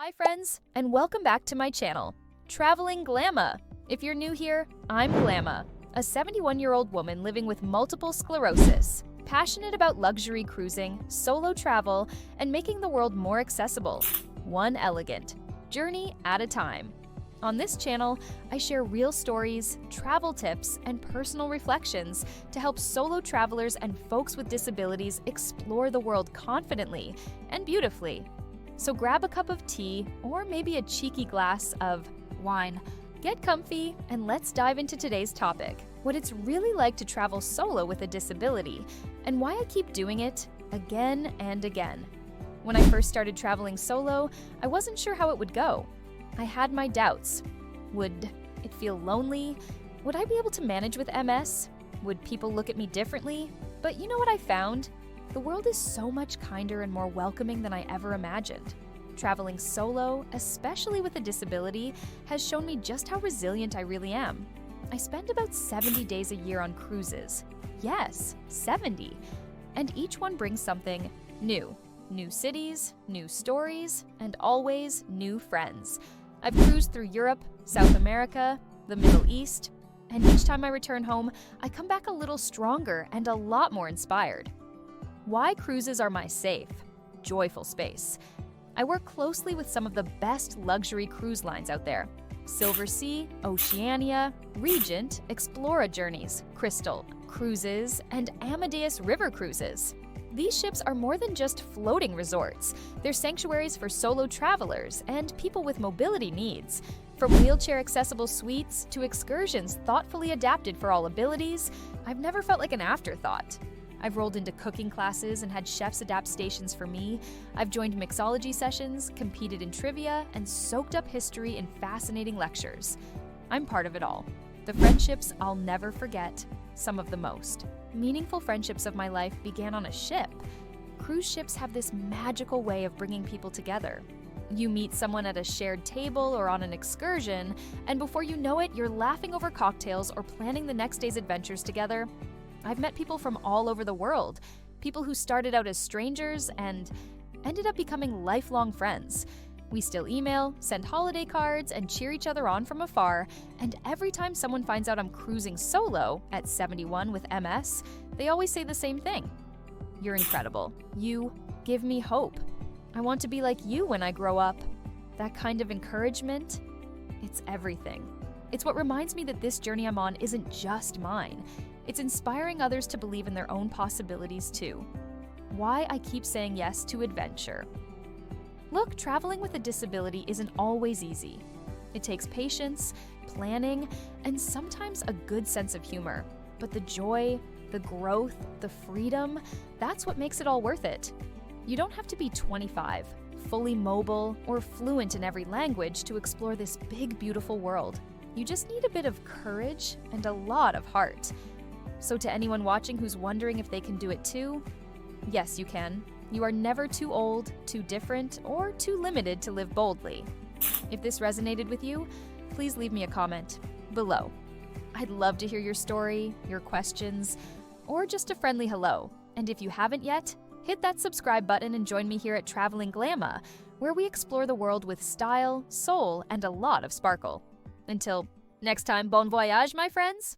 Hi friends, and welcome back to my channel, Traveling Glamma. If you're new here, I'm Glamma, a 71-year-old woman living with multiple sclerosis, passionate about luxury cruising, solo travel, and making the world more accessible, one elegant journey at a time. On this channel, I share real stories, travel tips, and personal reflections to help solo travelers and folks with disabilities explore the world confidently and beautifully. So grab a cup of tea or maybe a cheeky glass of wine. Get comfy and let's dive into today's topic, what it's really like to travel solo with a disability and why I keep doing it again and again. When I first started traveling solo, I wasn't sure how it would go. I had my doubts. Would it feel lonely? Would I be able to manage with MS? Would people look at me differently? But you know what I found? The world is so much kinder and more welcoming than I ever imagined. Traveling solo, especially with a disability, has shown me just how resilient I really am. I spend about 70 days a year on cruises. Yes, 70. And each one brings something new. New cities, new stories, and always new friends. I've cruised through Europe, South America, the Middle East, and each time I return home, I come back a little stronger and a lot more inspired. Why cruises are my safe, joyful space. I work closely with some of the best luxury cruise lines out there. Silversea, Oceania, Regent, Explora Journeys, Crystal, Cruises, and Amadeus River Cruises. These ships are more than just floating resorts. They're sanctuaries for solo travelers and people with mobility needs. From wheelchair-accessible suites to excursions thoughtfully adapted for all abilities, I've never felt like an afterthought. I've rolled into cooking classes and had chefs adapt stations for me. I've joined mixology sessions, competed in trivia, and soaked up history in fascinating lectures. I'm part of it all. The friendships I'll never forget, some of the most meaningful friendships of my life began on a ship. Cruise ships have this magical way of bringing people together. You meet someone at a shared table or on an excursion, and before you know it, you're laughing over cocktails or planning the next day's adventures together. I've met people from all over the world, people who started out as strangers and ended up becoming lifelong friends. We still email, send holiday cards, and cheer each other on from afar, and every time someone finds out I'm cruising solo at 71 with MS, they always say the same thing. You're incredible. You give me hope. I want to be like you when I grow up. That kind of encouragement, it's everything. It's what reminds me that this journey I'm on isn't just mine. It's inspiring others to believe in their own possibilities too. Why I keep saying yes to adventure. Look, traveling with a disability isn't always easy. It takes patience, planning, and sometimes a good sense of humor. But the joy, the growth, the freedom, that's what makes it all worth it. You don't have to be 25, fully mobile, or fluent in every language to explore this big, beautiful world. You just need a bit of courage and a lot of heart. So to anyone watching who's wondering if they can do it too, yes, you can. You are never too old, too different, or too limited to live boldly. If this resonated with you, please leave me a comment below. I'd love to hear your story, your questions, or just a friendly hello. And if you haven't yet, hit that subscribe button and join me here at Traveling Glamma, where we explore the world with style, soul, and a lot of sparkle. Until next time, bon voyage, my friends!